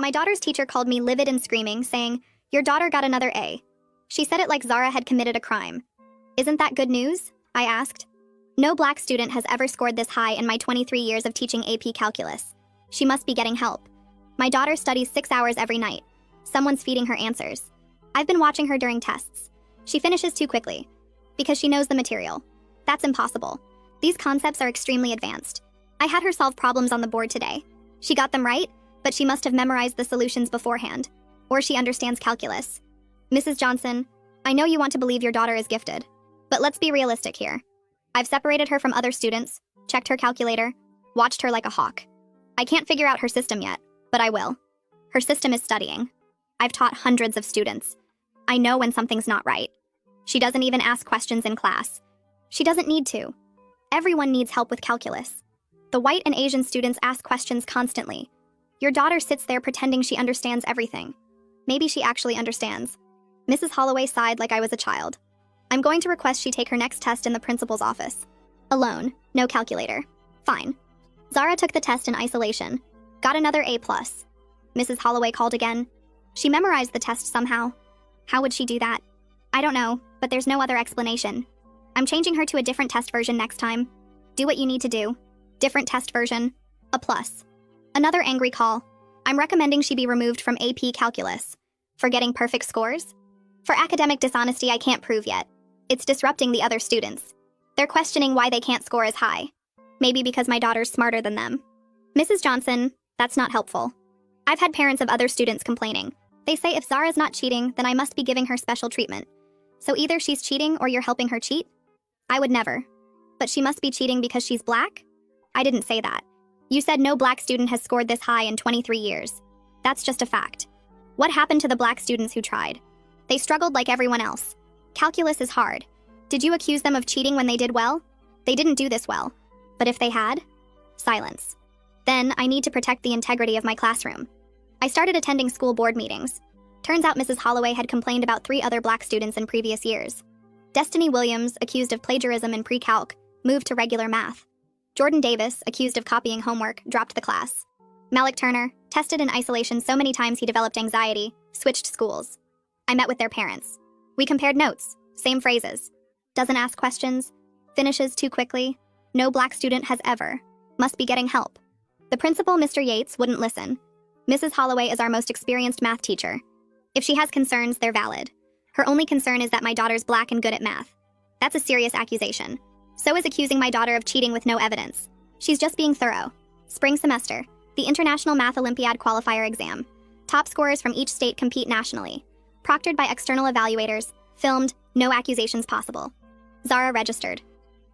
My daughter's teacher called me livid and screaming, saying, "Your daughter got another A." She said it like Zara had committed a crime. "Isn't that good news?" I asked. No black student has ever scored this high in my 23 years of teaching AP Calculus. She must be getting help. My daughter studies 6 hours every night. Someone's feeding her answers. I've been watching her during tests. She finishes too quickly. Because she knows the material. That's impossible. These concepts are extremely advanced. I had her solve problems on the board today. She got them right, but she must have memorized the solutions beforehand. Or she understands calculus. Mrs. Johnson, I know you want to believe your daughter is gifted. But let's be realistic here. I've separated her from other students, checked her calculator, watched her like a hawk. I can't figure out her system yet, but I will. Her system is studying. I've taught hundreds of students. I know when something's not right. She doesn't even ask questions in class. She doesn't need to. Everyone needs help with calculus. The white and Asian students ask questions constantly. Your daughter sits there pretending she understands everything. Maybe she actually understands. Mrs. Holloway sighed like I was a child. I'm going to request she take her next test in the principal's office. Alone, no calculator. Fine. Zara took the test in isolation. Got another A+. Mrs. Holloway called again. She memorized the test somehow. How would she do that? I don't know, but there's no other explanation. I'm changing her to a different test version next time. Do what you need to do. Different test version. A+. Another angry call. I'm recommending she be removed from AP Calculus. For getting perfect scores? For academic dishonesty I can't prove yet. It's disrupting the other students. They're questioning why they can't score as high. Maybe because my daughter's smarter than them. Mrs. Johnson, that's not helpful. I've had parents of other students complaining. They say if Zara's not cheating, then I must be giving her special treatment. So either she's cheating or you're helping her cheat? I would never. But she must be cheating because she's black? I didn't say that. You said no black student has scored this high in 23 years. That's just a fact. What happened to the black students who tried? They struggled like everyone else. Calculus is hard. Did you accuse them of cheating when they did well? They didn't do this well. But if they had? Silence. Then I need to protect the integrity of my classroom. I started attending school board meetings. Turns out Mrs. Holloway had complained about 3 other black students in previous years. Destiny Williams, accused of plagiarism in pre-calc, moved to regular math. Jordan Davis, accused of copying homework, dropped the class. Malik Turner, tested in isolation so many times he developed anxiety, switched schools. I met with their parents. We compared notes, same phrases. Doesn't ask questions, finishes too quickly, no black student has ever, must be getting help. The principal, Mr. Yates, wouldn't listen. Mrs. Holloway is our most experienced math teacher. If she has concerns, they're valid. Her only concern is that my daughter's black and good at math. That's a serious accusation. So is accusing my daughter of cheating with no evidence. She's just being thorough. Spring semester, the International Math Olympiad Qualifier exam. Top scorers from each state compete nationally. Proctored by external evaluators, filmed, no accusations possible. Zara registered.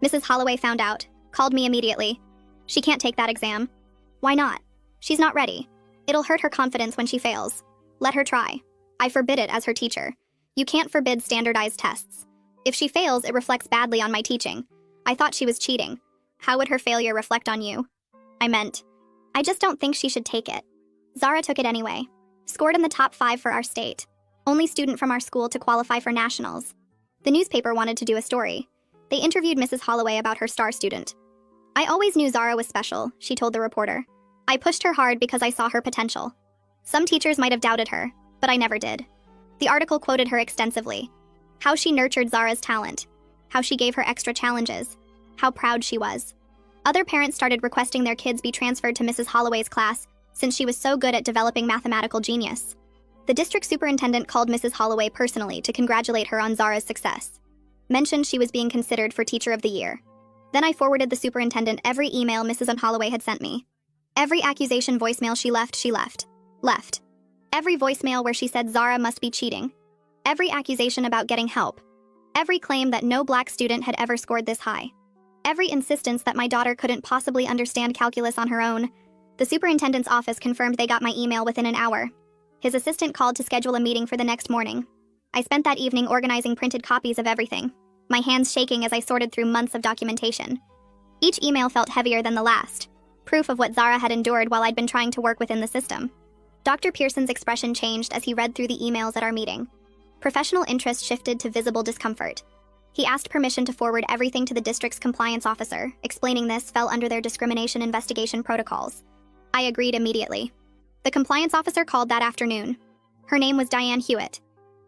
Mrs. Holloway found out, called me immediately. She can't take that exam. Why not? She's not ready. It'll hurt her confidence when she fails. Let her try. I forbid it as her teacher. You can't forbid standardized tests. If she fails, it reflects badly on my teaching. I thought she was cheating. How would her failure reflect on you? I just don't think she should take it. Zara took it anyway. Scored in the top 5 for our state. Only student from our school to qualify for nationals. The newspaper wanted to do a story. They interviewed Mrs. Holloway about her star student. I always knew Zara was special, she told the reporter. I pushed her hard because I saw her potential. Some teachers might have doubted her, but I never did. The article quoted her extensively. How she nurtured Zara's talent. How she gave her extra challenges. How proud she was. Other parents started requesting their kids be transferred to Mrs. Holloway's class since she was so good at developing mathematical genius. The district superintendent called Mrs. Holloway personally to congratulate her on Zara's success. Mentioned she was being considered for Teacher of the Year. Then I forwarded the superintendent every email Mrs. Holloway had sent me. Every accusation voicemail she left. Every voicemail where she said Zara must be cheating. Every accusation about getting help. Every claim that no black student had ever scored this high. Every insistence that my daughter couldn't possibly understand calculus on her own. The superintendent's office confirmed they got my email within an hour. His assistant called to schedule a meeting for the next morning. I spent that evening organizing printed copies of everything, my hands shaking as I sorted through months of documentation. Each email felt heavier than the last, proof of what Zara had endured while I'd been trying to work within the system. Dr. Pearson's expression changed as he read through the emails at our meeting. Professional interest shifted to visible discomfort. He asked permission to forward everything to the district's compliance officer, explaining this fell under their discrimination investigation protocols. I agreed immediately. The compliance officer called that afternoon. Her name was Diane Hewitt.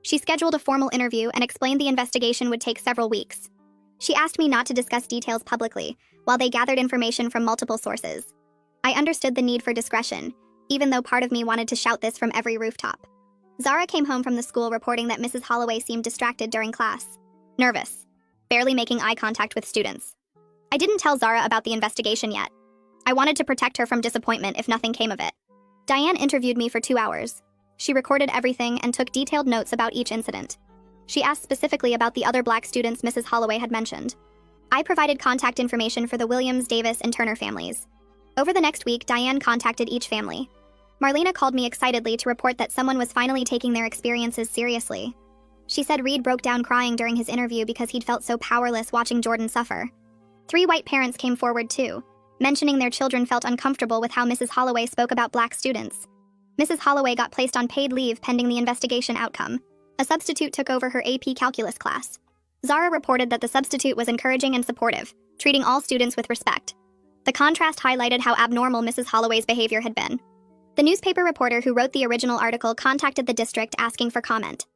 She scheduled a formal interview and explained the investigation would take several weeks. She asked me not to discuss details publicly, while they gathered information from multiple sources. I understood the need for discretion, even though part of me wanted to shout this from every rooftop. Zara came home from the school reporting that Mrs. Holloway seemed distracted during class. Nervous. Barely making eye contact with students. I didn't tell Zara about the investigation yet. I wanted to protect her from disappointment if nothing came of it. Diane interviewed me for 2 hours. She recorded everything and took detailed notes about each incident. She asked specifically about the other Black students Mrs. Holloway had mentioned. I provided contact information for the Williams, Davis, and Turner families. Over the next week, Diane contacted each family. Marlena called me excitedly to report that someone was finally taking their experiences seriously. She said Reed broke down crying during his interview because he'd felt so powerless watching Jordan suffer. 3 white parents came forward too, mentioning their children felt uncomfortable with how Mrs. Holloway spoke about Black students. Mrs. Holloway got placed on paid leave pending the investigation outcome. A substitute took over her AP Calculus class. Zara reported that the substitute was encouraging and supportive, treating all students with respect. The contrast highlighted how abnormal Mrs. Holloway's behavior had been. The newspaper reporter who wrote the original article contacted the district asking for comment.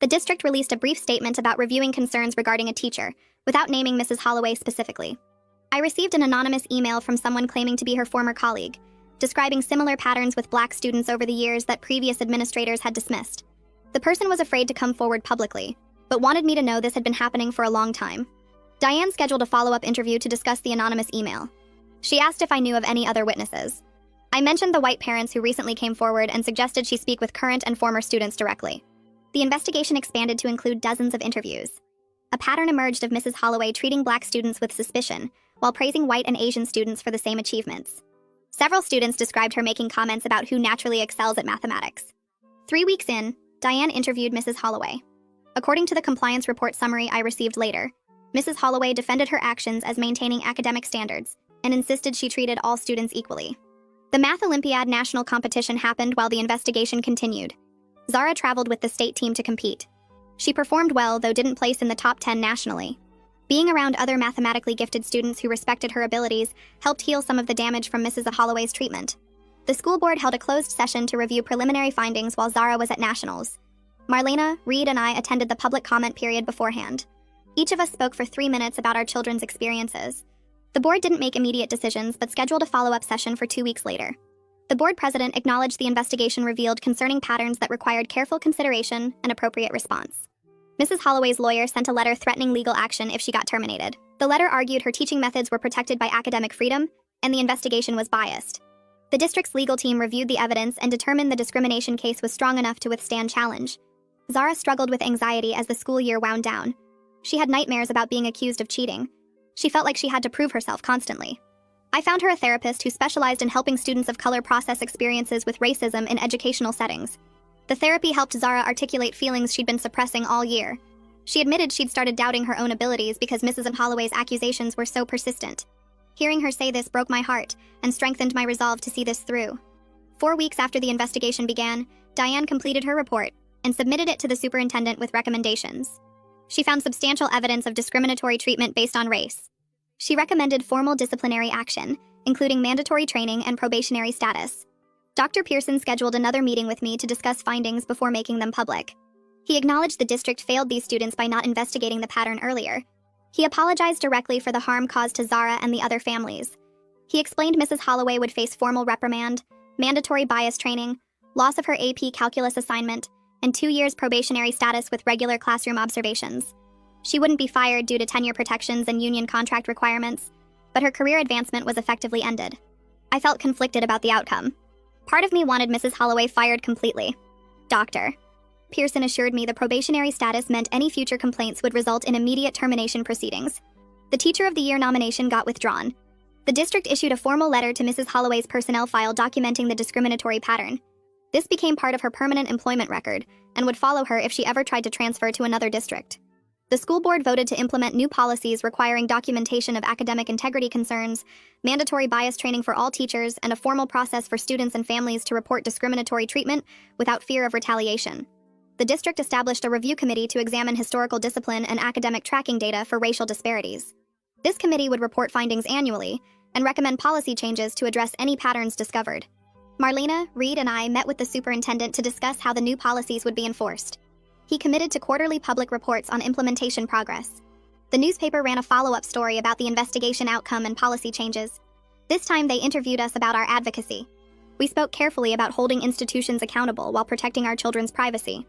The district released a brief statement about reviewing concerns regarding a teacher, without naming Mrs. Holloway specifically. I received an anonymous email from someone claiming to be her former colleague, describing similar patterns with Black students over the years that previous administrators had dismissed. The person was afraid to come forward publicly, but wanted me to know this had been happening for a long time. Diane scheduled a follow-up interview to discuss the anonymous email. She asked if I knew of any other witnesses. I mentioned the white parents who recently came forward and suggested she speak with current and former students directly. The investigation expanded to include dozens of interviews. A pattern emerged of Mrs. Holloway treating Black students with suspicion, while praising white and Asian students for the same achievements. Several students described her making comments about who naturally excels at mathematics. 3 weeks in, Diane interviewed Mrs. Holloway. According to the compliance report summary I received later, Mrs. Holloway defended her actions as maintaining academic standards and insisted she treated all students equally. The Math Olympiad national competition happened while the investigation continued. Zara traveled with the state team to compete. She performed well, though didn't place in the top 10 nationally. Being around other mathematically gifted students who respected her abilities helped heal some of the damage from Mrs. Holloway's treatment. The school board held a closed session to review preliminary findings while Zara was at nationals. Marlena, Reed, and I attended the public comment period beforehand. Each of us spoke for 3 minutes about our children's experiences. The board didn't make immediate decisions, but scheduled a follow-up session for 2 weeks later. The board president acknowledged the investigation revealed concerning patterns that required careful consideration and appropriate response. Mrs. Holloway's lawyer sent a letter threatening legal action if she got terminated. The letter argued her teaching methods were protected by academic freedom, and the investigation was biased. The district's legal team reviewed the evidence and determined the discrimination case was strong enough to withstand challenge. Zara struggled with anxiety as the school year wound down. She had nightmares about being accused of cheating. She felt like she had to prove herself constantly. I found her a therapist who specialized in helping students of color process experiences with racism in educational settings. The therapy helped Zara articulate feelings she'd been suppressing all year. She admitted she'd started doubting her own abilities because Mrs. Holloway's accusations were so persistent. Hearing her say this broke my heart and strengthened my resolve to see this through. 4 weeks after the investigation began, Diane completed her report and submitted it to the superintendent with recommendations. She found substantial evidence of discriminatory treatment based on race. She recommended formal disciplinary action, including mandatory training and probationary status. Dr. Pearson scheduled another meeting with me to discuss findings before making them public. He acknowledged the district failed these students by not investigating the pattern earlier. He apologized directly for the harm caused to Zara and the other families. He explained Mrs. Holloway would face formal reprimand, mandatory bias training, loss of her AP Calculus assignment, and 2 years probationary status with regular classroom observations. She wouldn't be fired due to tenure protections and union contract requirements, but her career advancement was effectively ended. I felt conflicted about the outcome. Part of me wanted Mrs. Holloway fired completely. Dr. Pearson assured me the probationary status meant any future complaints would result in immediate termination proceedings. The Teacher of the Year nomination got withdrawn. The district issued a formal letter to Mrs. Holloway's personnel file documenting the discriminatory pattern. This became part of her permanent employment record and would follow her if she ever tried to transfer to another district. The school board voted to implement new policies requiring documentation of academic integrity concerns, mandatory bias training for all teachers, and a formal process for students and families to report discriminatory treatment without fear of retaliation. The district established a review committee to examine historical discipline and academic tracking data for racial disparities. This committee would report findings annually and recommend policy changes to address any patterns discovered. Marlena, Reed, and I met with the superintendent to discuss how the new policies would be enforced. He committed to quarterly public reports on implementation progress. The newspaper ran a follow-up story about the investigation outcome and policy changes. This time they interviewed us about our advocacy. We spoke carefully about holding institutions accountable while protecting our children's privacy.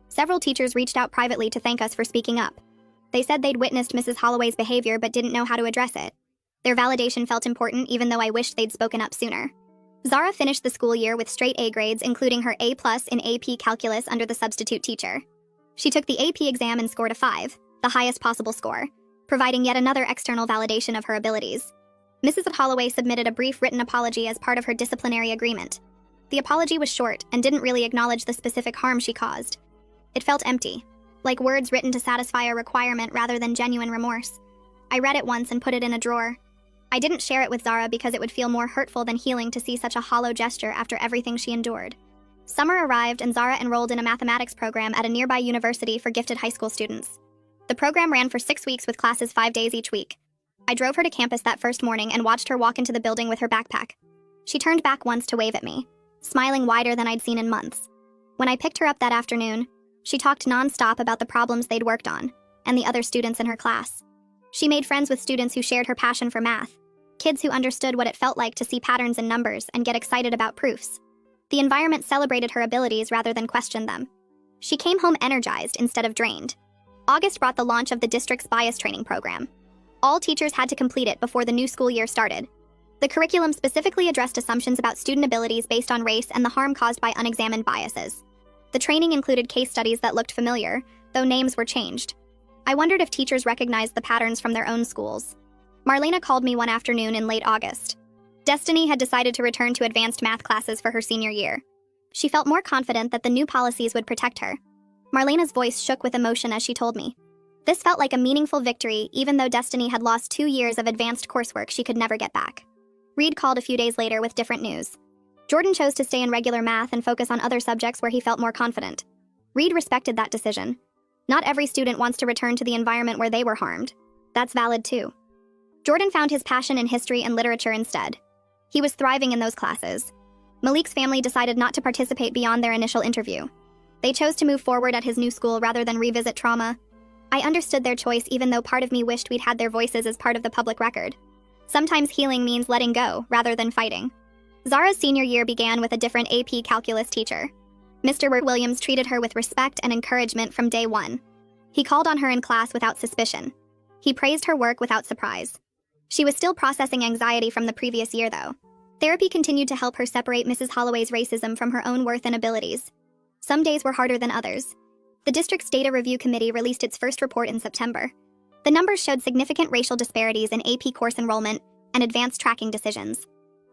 Several teachers reached out privately to thank us for speaking up. They said they'd witnessed Mrs. Holloway's behavior but didn't know how to address it. Their validation felt important even though I wished they'd spoken up sooner. Zara finished the school year with straight A grades, including her A+ in AP Calculus under the substitute teacher. She took the AP exam and scored a 5, the highest possible score, providing yet another external validation of her abilities. Mrs. Holloway submitted a brief written apology as part of her disciplinary agreement. The apology was short and didn't really acknowledge the specific harm she caused. It felt empty, like words written to satisfy a requirement rather than genuine remorse. I read it once and put it in a drawer. I didn't share it with Zara because it would feel more hurtful than healing to see such a hollow gesture after everything she endured. Summer arrived and Zara enrolled in a mathematics program at a nearby university for gifted high school students. The program ran for 6 weeks with classes 5 days each week. I drove her to campus that first morning and watched her walk into the building with her backpack. She turned back once to wave at me, smiling wider than I'd seen in months. When I picked her up that afternoon, she talked nonstop about the problems they'd worked on, and the other students in her class. She made friends with students who shared her passion for math, kids who understood what it felt like to see patterns in numbers and get excited about proofs. The environment celebrated her abilities rather than questioned them. She came home energized instead of drained. August brought the launch of the district's bias training program. All teachers had to complete it before the new school year started. The curriculum specifically addressed assumptions about student abilities based on race and the harm caused by unexamined biases. The training included case studies that looked familiar, though names were changed. I wondered if teachers recognized the patterns from their own schools. Marlena called me one afternoon in late August. Destiny had decided to return to advanced math classes for her senior year. She felt more confident that the new policies would protect her. Marlena's voice shook with emotion as she told me. This felt like a meaningful victory, even though Destiny had lost 2 years of advanced coursework she could never get back. Reed called a few days later with different news. Jordan chose to stay in regular math and focus on other subjects where he felt more confident. Reed respected that decision. Not every student wants to return to the environment where they were harmed. That's valid too. Jordan found his passion in history and literature instead. He was thriving in those classes. Malik's family decided not to participate beyond their initial interview. They chose to move forward at his new school rather than revisit trauma. I understood their choice even though part of me wished we'd had their voices as part of the public record. Sometimes healing means letting go rather than fighting. Zara's senior year began with a different AP Calculus teacher. Mr. Williams treated her with respect and encouragement from day one. He called on her in class without suspicion. He praised her work without surprise. She was still processing anxiety from the previous year, though. Therapy continued to help her separate Mrs. Holloway's racism from her own worth and abilities. Some days were harder than others. The district's Data Review Committee released its first report in September. The numbers showed significant racial disparities in AP course enrollment and advanced tracking decisions.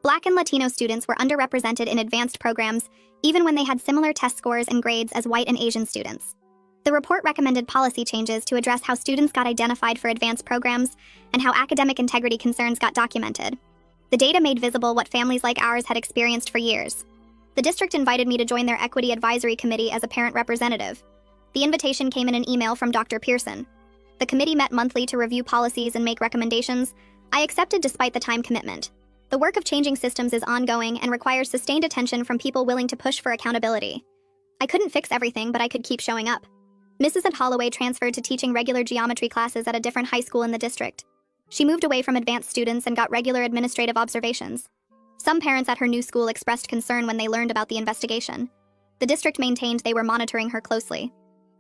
Black and Latino students were underrepresented in advanced programs, even when they had similar test scores and grades as white and Asian students. The report recommended policy changes to address how students got identified for advanced programs and how academic integrity concerns got documented. The data made visible what families like ours had experienced for years. The district invited me to join their Equity Advisory Committee as a parent representative. The invitation came in an email from Dr. Pearson. The committee met monthly to review policies and make recommendations. I accepted despite the time commitment. The work of changing systems is ongoing and requires sustained attention from people willing to push for accountability. I couldn't fix everything, but I could keep showing up. Mrs. Holloway transferred to teaching regular geometry classes at a different high school in the district. She moved away from advanced students and got regular administrative observations. Some parents at her new school expressed concern when they learned about the investigation. The district maintained they were monitoring her closely.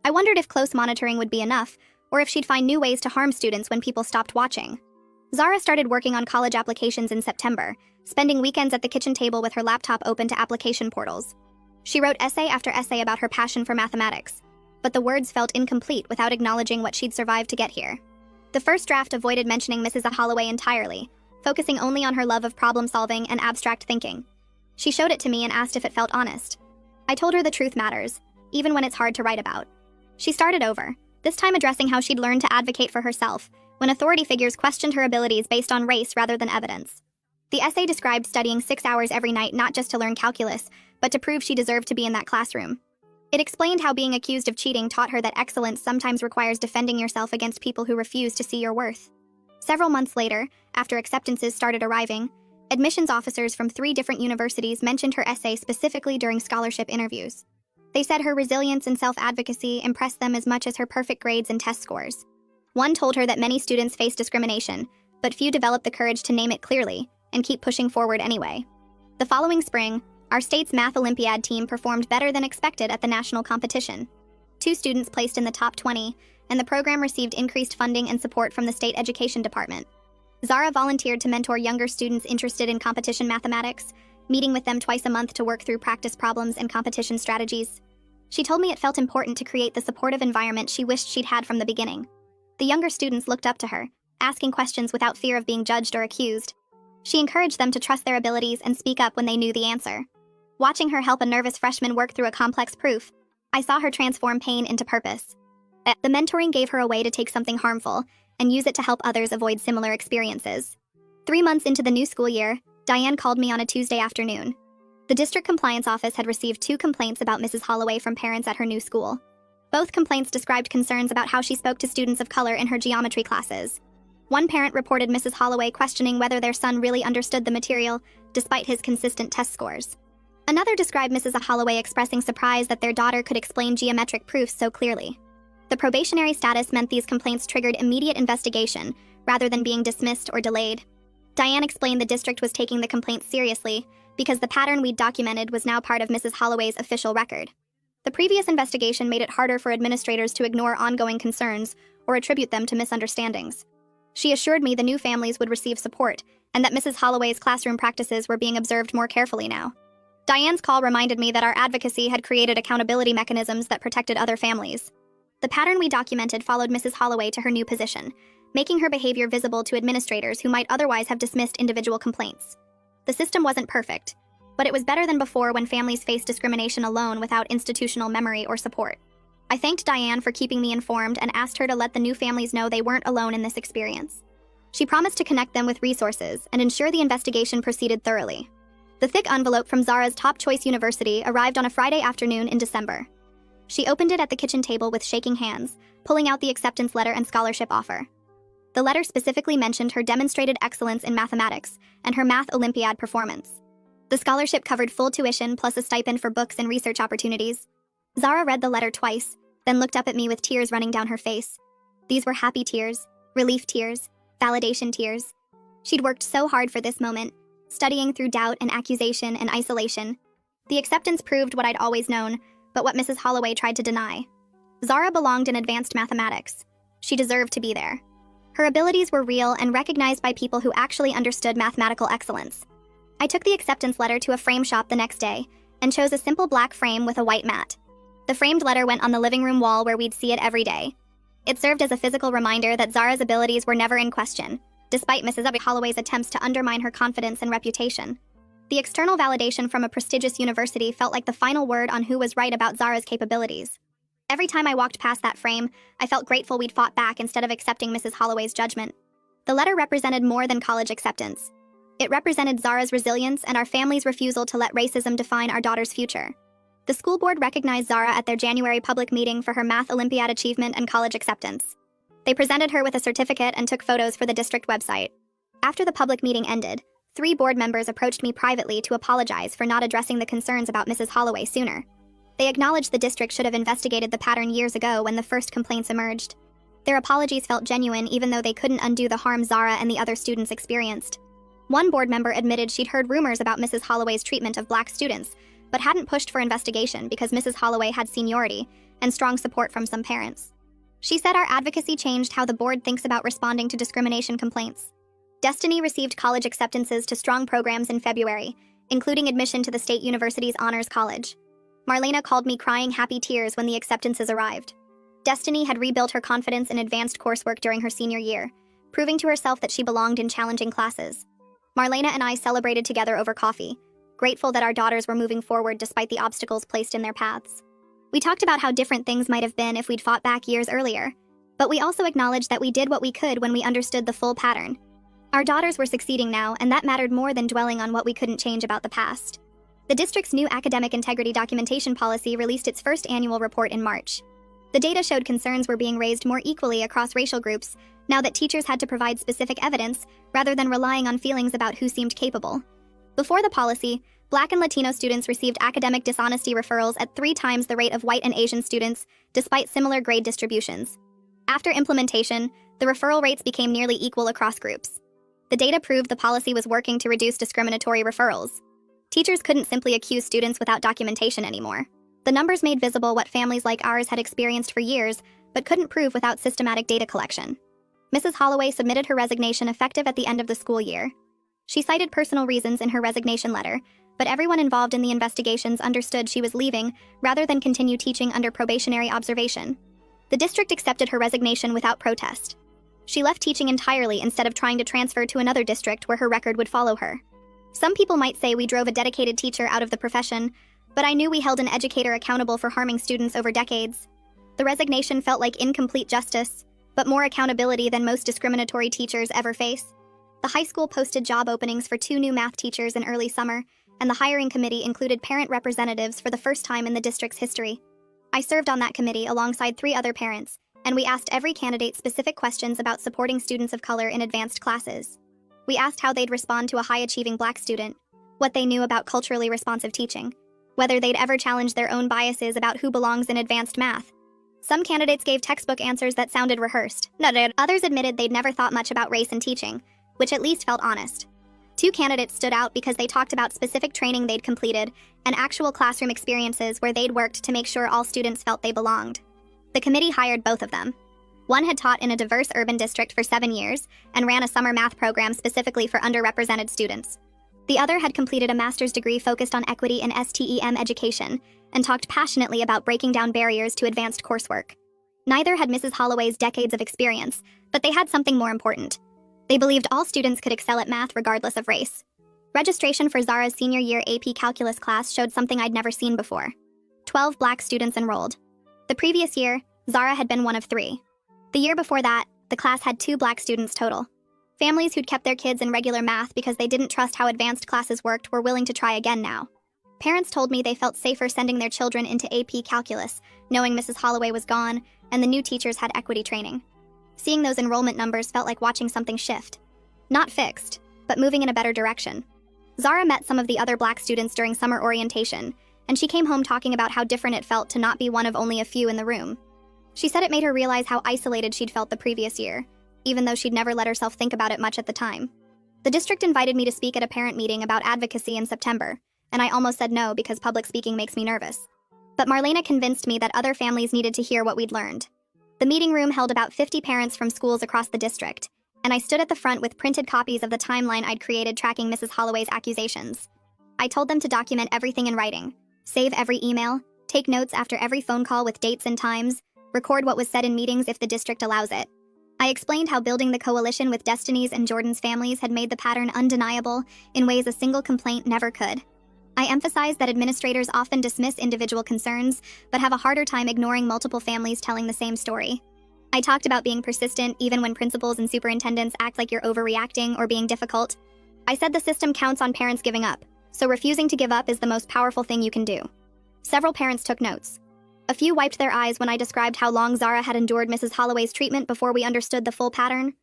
I wondered if close monitoring would be enough, or if she'd find new ways to harm students when people stopped watching. Zara started working on college applications in September, spending weekends at the kitchen table with her laptop open to application portals. She wrote essay after essay about her passion for mathematics, but the words felt incomplete without acknowledging what she'd survived to get here. The first draft avoided mentioning Mrs. Holloway entirely, focusing only on her love of problem-solving and abstract thinking. She showed it to me and asked if it felt honest. I told her the truth matters, even when it's hard to write about. She started over, this time addressing how she'd learned to advocate for herself when authority figures questioned her abilities based on race rather than evidence. The essay described studying 6 hours every night not just to learn calculus, but to prove she deserved to be in that classroom. It explained how being accused of cheating taught her that excellence sometimes requires defending yourself against people who refuse to see your worth. Several months later, after acceptances started arriving, Admissions officers from 3 different universities mentioned her essay specifically during scholarship interviews. They said her resilience and self-advocacy impressed them as much as her perfect grades and test scores. One told her that many students face discrimination, but few develop the courage to name it clearly and keep pushing forward anyway. The following spring, our state's Math Olympiad team performed better than expected at the national competition. 2 students placed in the top 20, and the program received increased funding and support from the state education department. Zara volunteered to mentor younger students interested in competition mathematics, meeting with them twice a month to work through practice problems and competition strategies. She told me it felt important to create the supportive environment she wished she'd had from the beginning. The younger students looked up to her, asking questions without fear of being judged or accused. She encouraged them to trust their abilities and speak up when they knew the answer. Watching her help a nervous freshman work through a complex proof, I saw her transform pain into purpose. The mentoring gave her a way to take something harmful and use it to help others avoid similar experiences. 3 months into the new school year, Diane called me on a Tuesday afternoon. The district compliance office had received 2 complaints about Mrs. Holloway from parents at her new school. Both complaints described concerns about how she spoke to students of color in her geometry classes. One parent reported Mrs. Holloway questioning whether their son really understood the material, despite his consistent test scores. Another described Mrs. Holloway expressing surprise that their daughter could explain geometric proofs so clearly. The probationary status meant these complaints triggered immediate investigation, rather than being dismissed or delayed. Diane explained the district was taking the complaints seriously, because the pattern we'd documented was now part of Mrs. Holloway's official record. The previous investigation made it harder for administrators to ignore ongoing concerns or attribute them to misunderstandings. She assured me the new families would receive support, and that Mrs. Holloway's classroom practices were being observed more carefully now. Diane's call reminded me that our advocacy had created accountability mechanisms that protected other families. The pattern we documented followed Mrs. Holloway to her new position, making her behavior visible to administrators who might otherwise have dismissed individual complaints. The system wasn't perfect, but it was better than before when families faced discrimination alone without institutional memory or support. I thanked Diane for keeping me informed and asked her to let the new families know they weren't alone in this experience. She promised to connect them with resources and ensure the investigation proceeded thoroughly. The thick envelope from Zara's top choice university arrived on a Friday afternoon in December. She opened it at the kitchen table with shaking hands, pulling out the acceptance letter and scholarship offer. The letter specifically mentioned her demonstrated excellence in mathematics and her Math Olympiad performance. The scholarship covered full tuition plus a stipend for books and research opportunities. Zara read the letter twice, then looked up at me with tears running down her face. These were happy tears, relief tears, validation tears. She'd worked so hard for this moment, studying through doubt and accusation and isolation. The acceptance proved what I'd always known, but what Mrs. Holloway tried to deny. Zara belonged in advanced mathematics. She deserved to be there. Her abilities were real and recognized by people who actually understood mathematical excellence. I took the acceptance letter to a frame shop the next day and chose a simple black frame with a white mat. The framed letter went on the living room wall where we'd see it every day. It served as a physical reminder that Zara's abilities were never in question, despite Mrs. Holloway's attempts to undermine her confidence and reputation. The external validation from a prestigious university felt like the final word on who was right about Zara's capabilities. Every time I walked past that frame, I felt grateful we'd fought back instead of accepting Mrs. Holloway's judgment. The letter represented more than college acceptance. It represented Zara's resilience and our family's refusal to let racism define our daughter's future. The school board recognized Zara at their January public meeting for her Math Olympiad achievement and college acceptance. They presented her with a certificate and took photos for the district website. After the public meeting ended, 3 board members approached me privately to apologize for not addressing the concerns about Mrs. Holloway sooner. They acknowledged the district should have investigated the pattern years ago when the first complaints emerged. Their apologies felt genuine even though they couldn't undo the harm Zara and the other students experienced. One board member admitted she'd heard rumors about Mrs. Holloway's treatment of black students, but hadn't pushed for investigation because Mrs. Holloway had seniority and strong support from some parents. She said our advocacy changed how the board thinks about responding to discrimination complaints. Destiny received college acceptances to strong programs in February, including admission to the State University's Honors College. Marlena called me crying happy tears when the acceptances arrived. Destiny had rebuilt her confidence in advanced coursework during her senior year, proving to herself that she belonged in challenging classes. Marlena and I celebrated together over coffee, grateful that our daughters were moving forward despite the obstacles placed in their paths. We talked about how different things might have been if we'd fought back years earlier, but we also acknowledged that we did what we could when we understood the full pattern. Our daughters were succeeding now, and that mattered more than dwelling on what we couldn't change about the past. The district's new academic integrity documentation policy released its first annual report in March. The data showed concerns were being raised more equally across racial groups, now that teachers had to provide specific evidence rather than relying on feelings about who seemed capable. Before the policy, Black and Latino students received academic dishonesty referrals at 3 times the rate of white and Asian students, despite similar grade distributions. After implementation, the referral rates became nearly equal across groups. The data proved the policy was working to reduce discriminatory referrals. Teachers couldn't simply accuse students without documentation anymore. The numbers made visible what families like ours had experienced for years, but couldn't prove without systematic data collection. Mrs. Holloway submitted her resignation effective at the end of the school year. She cited personal reasons in her resignation letter, but everyone involved in the investigations understood she was leaving rather than continue teaching under probationary observation. The district accepted her resignation without protest. She left teaching entirely instead of trying to transfer to another district where her record would follow her. Some people might say we drove a dedicated teacher out of the profession, but I knew we held an educator accountable for harming students over decades. The resignation felt like incomplete justice, but more accountability than most discriminatory teachers ever face. The high school posted job openings for 2 new math teachers in early summer, and the hiring committee included parent representatives for the first time in the district's history. I served on that committee alongside 3 other parents, and we asked every candidate specific questions about supporting students of color in advanced classes. We asked how they'd respond to a high-achieving Black student, what they knew about culturally responsive teaching, whether they'd ever challenge their own biases about who belongs in advanced math. Some candidates gave textbook answers that sounded rehearsed. Others admitted they'd never thought much about race in teaching, which at least felt honest. 2 candidates stood out because they talked about specific training they'd completed and actual classroom experiences where they'd worked to make sure all students felt they belonged. The committee hired both of them. One had taught in a diverse urban district for 7 years and ran a summer math program specifically for underrepresented students. The other had completed a master's degree focused on equity in STEM education and talked passionately about breaking down barriers to advanced coursework. Neither had Mrs. Holloway's decades of experience, but they had something more important. They believed all students could excel at math regardless of race. Registration for Zara's senior year AP Calculus class showed something I'd never seen before. 12 Black students enrolled. The previous year, Zara had been one of 3. The year before that, the class had 2 Black students total. Families who'd kept their kids in regular math because they didn't trust how advanced classes worked were willing to try again now. Parents told me they felt safer sending their children into AP Calculus, knowing Mrs. Holloway was gone and the new teachers had equity training. Seeing those enrollment numbers felt like watching something shift. Not fixed, but moving in a better direction. Zara met some of the other Black students during summer orientation, and she came home talking about how different it felt to not be one of only a few in the room. She said it made her realize how isolated she'd felt the previous year, even though she'd never let herself think about it much at the time. The district invited me to speak at a parent meeting about advocacy in September, and I almost said no because public speaking makes me nervous. But Marlena convinced me that other families needed to hear what we'd learned. The meeting room held about 50 parents from schools across the district, and I stood at the front with printed copies of the timeline I'd created tracking Mrs. Holloway's accusations. I told them to document everything in writing, save every email, take notes after every phone call with dates and times, record what was said in meetings if the district allows it. I explained how building the coalition with Destiny's and Jordan's families had made the pattern undeniable in ways a single complaint never could. I emphasized that administrators often dismiss individual concerns, but have a harder time ignoring multiple families telling the same story. I talked about being persistent even when principals and superintendents act like you're overreacting or being difficult. I said the system counts on parents giving up, so refusing to give up is the most powerful thing you can do. Several parents took notes. A few wiped their eyes when I described how long Zara had endured Mrs. Holloway's treatment before we understood the full pattern.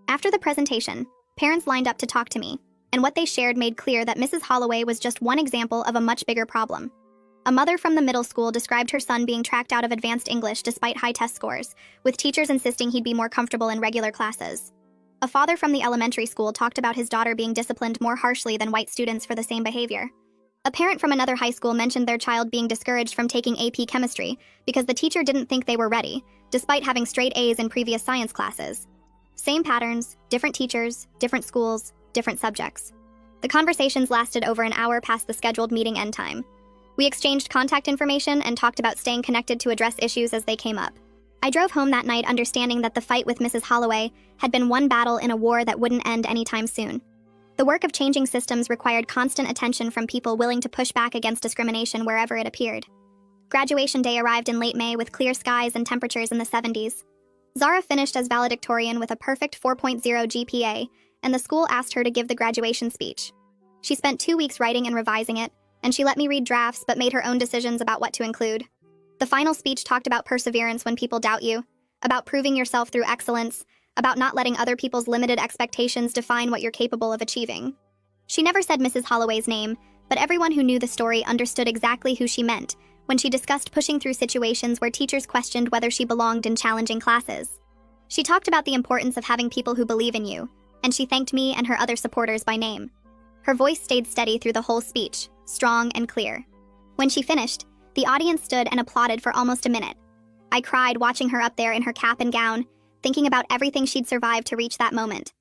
After the presentation, parents lined up to talk to me, and what they shared made clear that Mrs. Holloway was just one example of a much bigger problem. A mother from the middle school described her son being tracked out of advanced English despite high test scores, with teachers insisting he'd be more comfortable in regular classes. A father from the elementary school talked about his daughter being disciplined more harshly than white students for the same behavior. A parent from another high school mentioned their child being discouraged from taking AP chemistry because the teacher didn't think they were ready, despite having straight A's in previous science classes. Same patterns, different teachers, different schools, different subjects. The conversations lasted over an hour past the scheduled meeting end time. We exchanged contact information and talked about staying connected to address issues as they came up. I drove home that night understanding that the fight with Mrs. Holloway had been one battle in a war that wouldn't end anytime soon. The work of changing systems required constant attention from people willing to push back against discrimination wherever it appeared. Graduation day arrived in late May with clear skies and temperatures in the 70s. Zara finished as valedictorian with a perfect 4.0 GPA, and the school asked her to give the graduation speech. She spent 2 weeks writing and revising it, and she let me read drafts but made her own decisions about what to include. The final speech talked about perseverance when people doubt you, about proving yourself through excellence, about not letting other people's limited expectations define what you're capable of achieving. She never said Mrs. Holloway's name, but everyone who knew the story understood exactly who she meant when she discussed pushing through situations where teachers questioned whether she belonged in challenging classes. She talked about the importance of having people who believe in you, and she thanked me and her other supporters by name. Her voice stayed steady through the whole speech, strong and clear. When she finished, the audience stood and applauded for almost a minute. I cried watching her up there in her cap and gown, thinking about everything she'd survived to reach that moment.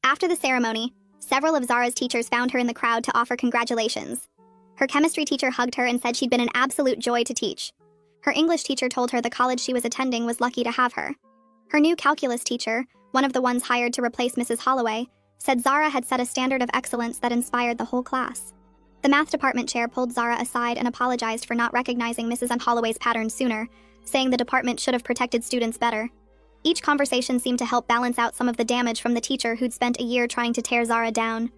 After the ceremony, several of Zara's teachers found her in the crowd to offer congratulations. Her chemistry teacher hugged her and said she'd been an absolute joy to teach. Her English teacher told her the college she was attending was lucky to have her. Her new calculus teacher, one of the ones hired to replace Mrs. Holloway, said Zara had set a standard of excellence that inspired the whole class. The math department chair pulled Zara aside and apologized for not recognizing Mrs. Holloway's pattern sooner, saying the department should have protected students better. Each conversation seemed to help balance out some of the damage from the teacher who'd spent a year trying to tear Zara down.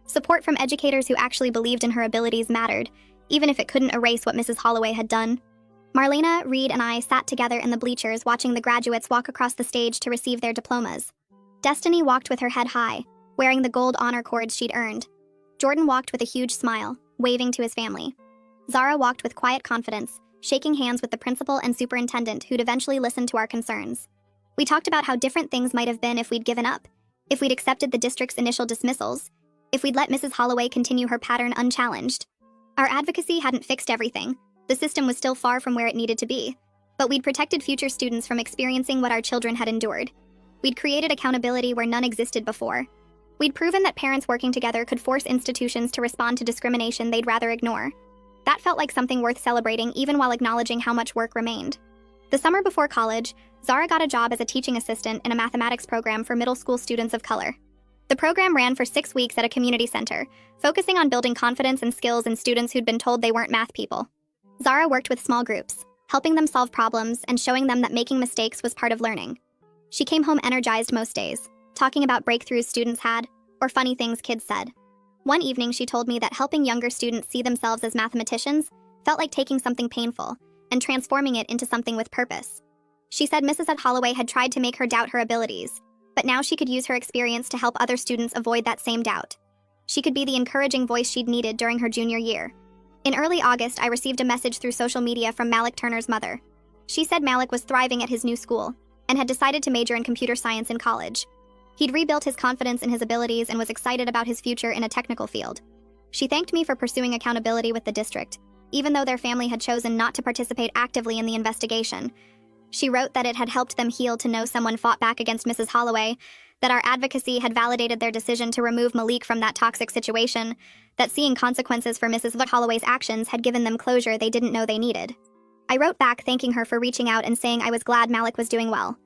Support from educators who actually believed in her abilities mattered, even if it couldn't erase what Mrs. Holloway had done. Marlena, Reed, and I sat together in the bleachers watching the graduates walk across the stage to receive their diplomas. Destiny walked with her head high, wearing the gold honor cords she'd earned. Jordan walked with a huge smile, waving to his family. Zara walked with quiet confidence, shaking hands with the principal and superintendent who'd eventually listened to our concerns. We talked about how different things might have been if we'd given up, if we'd accepted the district's initial dismissals, if we'd let Mrs. Holloway continue her pattern unchallenged. Our advocacy hadn't fixed everything. The system was still far from where it needed to be, but we'd protected future students from experiencing what our children had endured. We'd created accountability where none existed before. We'd proven that parents working together could force institutions to respond to discrimination they'd rather ignore. That felt like something worth celebrating even while acknowledging how much work remained. The summer before college, Zara got a job as a teaching assistant in a mathematics program for middle school students of color. The program ran for 6 weeks at a community center, focusing on building confidence and skills in students who'd been told they weren't math people. Zara worked with small groups, helping them solve problems and showing them that making mistakes was part of learning. She came home energized most days, talking about breakthroughs students had, or funny things kids said. One evening she told me that helping younger students see themselves as mathematicians felt like taking something painful and transforming it into something with purpose. She said Mrs. Holloway had tried to make her doubt her abilities, but now she could use her experience to help other students avoid that same doubt. She could be the encouraging voice she'd needed during her junior year. In early August, I received a message through social media from Malik Turner's mother. She said Malik was thriving at his new school and had decided to major in computer science in college. He'd rebuilt his confidence in his abilities and was excited about his future in a technical field. She thanked me for pursuing accountability with the district, even though their family had chosen not to participate actively in the investigation. She wrote that it had helped them heal to know someone fought back against Mrs. Holloway, that our advocacy had validated their decision to remove Malik from that toxic situation, that seeing consequences for Mrs. Holloway's actions had given them closure they didn't know they needed. I wrote back thanking her for reaching out and saying I was glad Malik was doing well.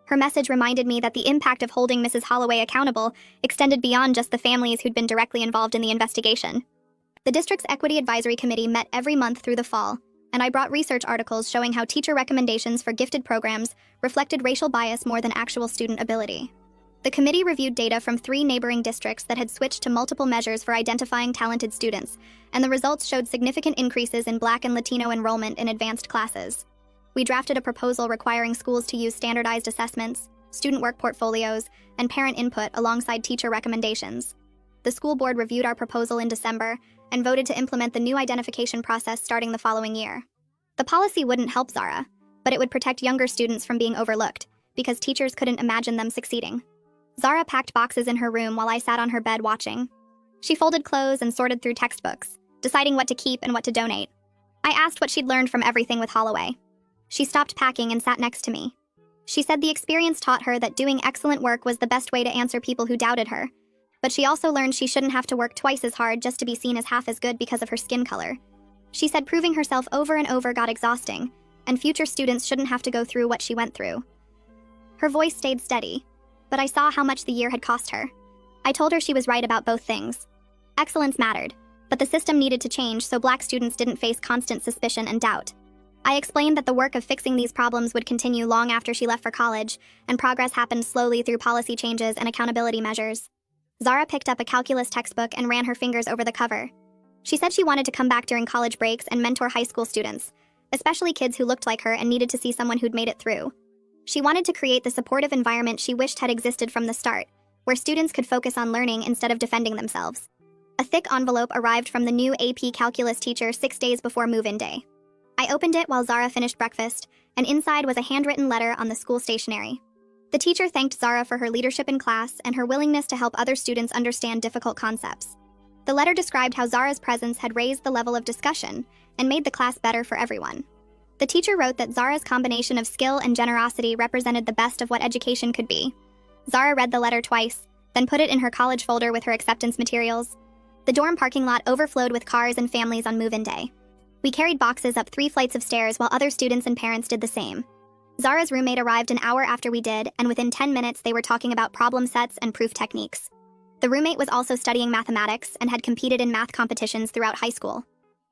Her message reminded me that the impact of holding Mrs. Holloway accountable extended beyond just the families who'd been directly involved in the investigation. The district's Equity Advisory Committee met every month through the fall, and I brought research articles showing how teacher recommendations for gifted programs reflected racial bias more than actual student ability. The committee reviewed data from 3 neighboring districts that had switched to multiple measures for identifying talented students, and the results showed significant increases in Black and Latino enrollment in advanced classes. We drafted a proposal requiring schools to use standardized assessments, student work portfolios, and parent input alongside teacher recommendations. The school board reviewed our proposal in December and voted to implement the new identification process starting the following year. The policy wouldn't help Zara, but it would protect younger students from being overlooked, because teachers couldn't imagine them succeeding. Zara packed boxes in her room while I sat on her bed watching. She folded clothes and sorted through textbooks, deciding what to keep and what to donate. I asked what she'd learned from everything with Holloway. She stopped packing and sat next to me. She said the experience taught her that doing excellent work was the best way to answer people who doubted her, but she also learned she shouldn't have to work twice as hard just to be seen as half as good because of her skin color. She said proving herself over and over got exhausting, and future students shouldn't have to go through what she went through. Her voice stayed steady, but I saw how much the year had cost her. I told her she was right about both things. Excellence mattered, but the system needed to change so Black students didn't face constant suspicion and doubt. I explained that the work of fixing these problems would continue long after she left for college, and progress happened slowly through policy changes and accountability measures. Zara picked up a calculus textbook and ran her fingers over the cover. She said she wanted to come back during college breaks and mentor high school students, especially kids who looked like her and needed to see someone who'd made it through. She wanted to create the supportive environment she wished had existed from the start, where students could focus on learning instead of defending themselves. A thick envelope arrived from the new AP Calculus teacher 6 days before move-in day. I opened it while Zara finished breakfast, and inside was a handwritten letter on the school stationery. The teacher thanked Zara for her leadership in class and her willingness to help other students understand difficult concepts. The letter described how Zara's presence had raised the level of discussion and made the class better for everyone. The teacher wrote that Zara's combination of skill and generosity represented the best of what education could be. Zara read the letter twice, then put it in her college folder with her acceptance materials. The dorm parking lot overflowed with cars and families on move-in day. We carried boxes up 3 flights of stairs while other students and parents did the same. Zara's roommate arrived an hour after we did, and within 10 minutes they were talking about problem sets and proof techniques. The roommate was also studying mathematics and had competed in math competitions throughout high school.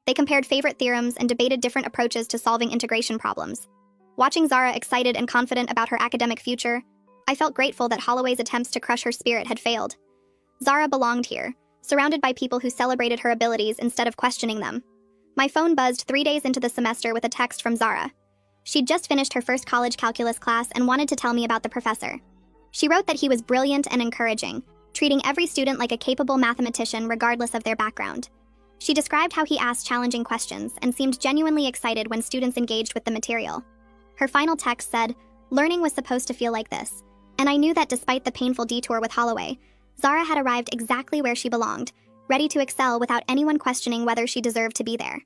They compared favorite theorems and debated different approaches to solving integration problems. Watching Zara excited and confident about her academic future, I felt grateful that Holloway's attempts to crush her spirit had failed. Zara belonged here, surrounded by people who celebrated her abilities instead of questioning them. My phone buzzed 3 days into the semester with a text from Zara. She'd just finished her first college calculus class and wanted to tell me about the professor. She wrote that he was brilliant and encouraging, treating every student like a capable mathematician regardless of their background. She described how he asked challenging questions and seemed genuinely excited when students engaged with the material. Her final text said, "Learning was supposed to feel like this," and I knew that despite the painful detour with Holloway, Zara had arrived exactly where she belonged, ready to excel without anyone questioning whether she deserved to be there.